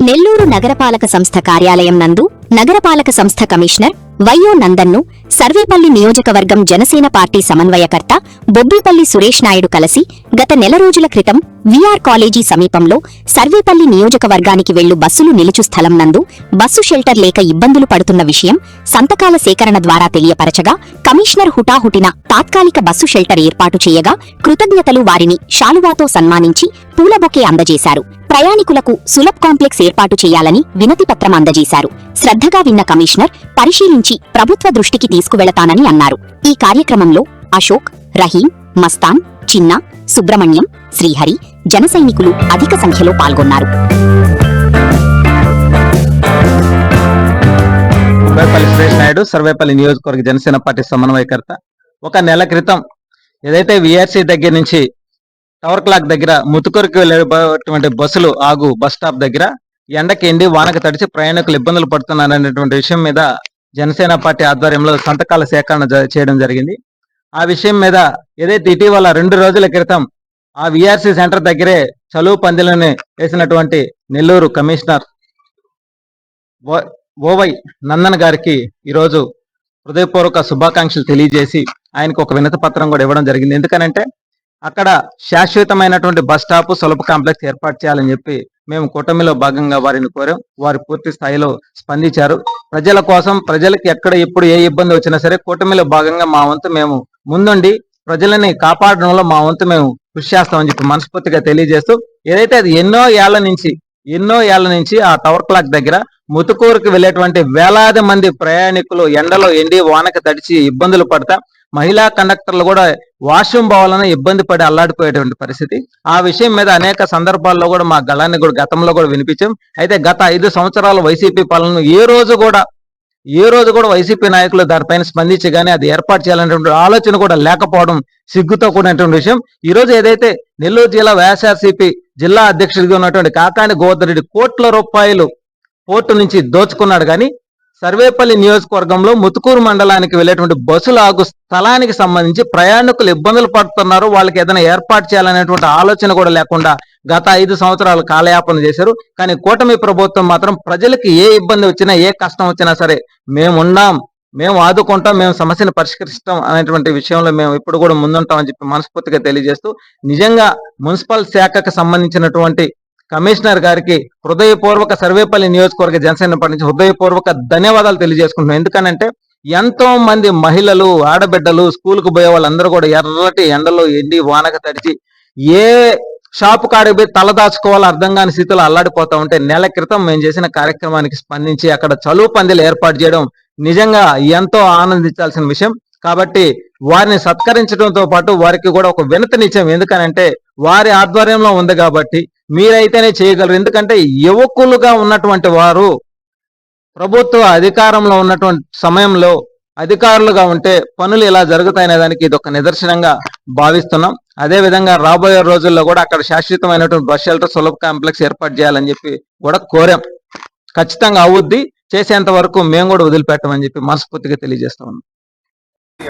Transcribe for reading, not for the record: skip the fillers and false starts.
నెల్లూరు నగరపాలక సంస్థ కార్యాలయం నందు నగరపాలక సంస్థ కమిషనర్ వైయో నందన్ను సర్వేపల్లి నియోజకవర్గం జనసేన పార్టీ సమన్వయకర్త బొబ్బిపల్లి సురేష్ నాయుడు కలిసి గత నెల రోజుల క్రితం విఆర్ కాలేజీ సమీపంలో సర్వేపల్లి నియోజకవర్గానికి వెళ్లు బస్సులు నిలుచు స్థలం నందు బస్సు షెల్టర్ లేక ఇబ్బందులు పడుతున్న విషయం సంతకాల సేకరణ ద్వారా తెలియపరచగా కమిషనర్ హుటాహుటిన తాత్కాలిక బస్సు షెల్టర్ ఏర్పాటు చేయగా కృతజ్ఞతలు వారిని శాలువాతో సన్మానించి పూలబొకే అందజేశారు. ప్రయాణికులకు సులభ్ కాంప్లెక్స్ ఏర్పాటు చేయాలని వినతి పత్రం అందజేశారు. శ్రద్ధగా విన్న కమిషనర్ పరిశీలించి ప్రభుత్వ దృష్టికి తీసుకువెళతానని అన్నారు. ఈ కార్యక్రమంలో అశోక్, రహీం, మస్తాన్, చిన్న, సుబ్రహ్మణ్యం, శ్రీహరి, జన సైనికులు అధిక సంఖ్యలో పాల్గొన్నారు. సురేష్ నాయుడు, సర్వేపల్లి నియోజకవర్గ జనసేన పార్టీ సమన్వయకర్త. ఒక నెల క్రితం ఏదైతే విఆర్సీ దగ్గర నుంచి టవర్ క్లాక్ దగ్గర ముతుకూరుకి వెళ్ళేటువంటి బస్సులు ఆగు బస్ స్టాప్ దగ్గర ఎండకి ఎండి వానకు తడిచి ప్రయాణికులు ఇబ్బందులు పడుతున్నారనేటువంటి విషయం మీద జనసేన పార్టీ ఆధ్వర్యంలో సంతకాల సేకరణ చేయడం జరిగింది. ఆ విషయం మీద ఏదైతే ఇటీవల 2 రోజుల క్రితం ఆ విఆర్సీ సెంటర్ దగ్గరే చలువు పందిలని వేసినటువంటి నెల్లూరు కమిషనర్ ఓవై నందన్ గారికి ఈరోజు హృదయపూర్వక శుభాకాంక్షలు తెలియజేసి ఆయనకు ఒక వినతి పత్రం కూడా ఇవ్వడం జరిగింది. ఎందుకనంటే అక్కడ శాశ్వతమైనటువంటి బస్ స్టాప్ సులభ కాంప్లెక్స్ ఏర్పాటు చేయాలని చెప్పి మేము కూటమిలో భాగంగా వారిని కోరాం. వారు పూర్తి స్థాయిలో స్పందించారు. ప్రజల కోసం, ప్రజలకు ఎక్కడ ఎప్పుడు ఏ ఇబ్బంది వచ్చినా సరే కూటమిలో భాగంగా మా వంతు మేము ముందుండి ప్రజలని కాపాడడంలో మా వంతు మేము కృషి చేస్తామని చెప్పి మనస్ఫూర్తిగా తెలియజేస్తూ, ఏదైతే అది ఎన్నో ఏళ్ల నుంచి ఆ టవర్ క్లాక్ దగ్గర ముతుకూరుకు వెళ్ళేటువంటి వేలాది మంది ప్రయాణికులు ఎండలో ఎండి వానకు తడిచి ఇబ్బందులు పడతా మహిళా కండక్టర్లు కూడా వాష్రూమ్ పోవాలని ఇబ్బంది పడి అల్లాడిపోయేటువంటి పరిస్థితి. ఆ విషయం మీద అనేక సందర్భాల్లో కూడా మా గళాన్ని కూడా గతంలో కూడా వినిపించాం. అయితే గత 5 సంవత్సరాల వైసీపీ పాలన ఏ రోజు కూడా వైసీపీ నాయకులు దానిపైన స్పందించి కానీ అది ఏర్పాటు చేయాలనేటువంటి ఆలోచన కూడా లేకపోవడం సిగ్గుతో కూడినటువంటి విషయం. ఈ రోజు ఏదైతే నెల్లూరు జిల్లా వైఎస్ఆర్సీపీ జిల్లా అధ్యక్షుడిగా ఉన్నటువంటి కాకాని గోవర్ధన్ కోట్ల రూపాయలు పోర్టు నుంచి దోచుకున్నాడు, కానీ సర్వేపల్లి నియోజకవర్గంలో ముతుకూరు మండలానికి వెళ్ళేటువంటి బస్సుల ఆగు స్థలానికి సంబంధించి ప్రయాణికులు ఇబ్బందులు పడుతున్నారు, వాళ్ళకి ఏదైనా ఏర్పాటు చేయాలనేటువంటి ఆలోచన కూడా లేకుండా గత 5 సంవత్సరాలు కాలయాపన చేశారు. కానీ కూటమి ప్రభుత్వం మాత్రం ప్రజలకి ఏ ఇబ్బంది వచ్చినా, ఏ కష్టం వచ్చినా సరే మేమున్నాం, మేము ఆదుకుంటాం, మేము సమస్యను పరిష్కరిస్తాం అనేటువంటి విషయంలో మేము ఇప్పుడు కూడా ముందుంటామని చెప్పి మనస్ఫూర్తిగా తెలియజేస్తూ, నిజంగా మున్సిపల్ శాఖకు సంబంధించినటువంటి కమిషనర్ గారికి హృదయపూర్వక సర్వేపల్లి నియోజకవర్గ జనసేన పార్టీ నుంచి హృదయపూర్వక ధన్యవాదాలు తెలియజేసుకుంటున్నాం. ఎందుకనంటే ఎంతో మంది మహిళలు, ఆడబిడ్డలు, స్కూల్కు పోయే వాళ్ళందరూ కూడా ఎర్రటి ఎండలో ఎండి వానక తడిచి ఏ షాపు కాడికి పోయి తలదాచుకోవాలో అర్థం కాని స్థితిలో అల్లాడిపోతా ఉంటే నెల క్రితం మేము చేసిన కార్యక్రమానికి స్పందించి అక్కడ చలువు పందిలు ఏర్పాటు చేయడం నిజంగా ఎంతో ఆనందించాల్సిన విషయం. కాబట్టి వారిని సత్కరించడంతో పాటు వారికి కూడా ఒక వినతినిచ్చాం. ఎందుకనంటే వారి ఆధ్వర్యంలో ఉంది కాబట్టి మీరైతేనే చేయగలరు. ఎందుకంటే యువకులుగా ఉన్నటువంటి వారు ప్రభుత్వ అధికారంలో ఉన్నటువంటి సమయంలో అధికారులుగా ఉంటే పనులు ఇలా జరుగుతాయనే దానికి ఇది ఒక నిదర్శనంగా భావిస్తున్నాం. అదే విధంగా రాబోయే రోజుల్లో కూడా అక్కడ శాశ్వతమైనటువంటి బస్ షెల్టర్ సులభ కాంప్లెక్స్ ఏర్పాటు చేయాలని చెప్పి కూడా కోరాం. ఖచ్చితంగా అవుద్ది. చేసేంత వరకు మేము కూడా వదిలిపెట్టమని చెప్పి మనస్ఫూర్తిగా తెలియజేస్తా ఉన్నాం.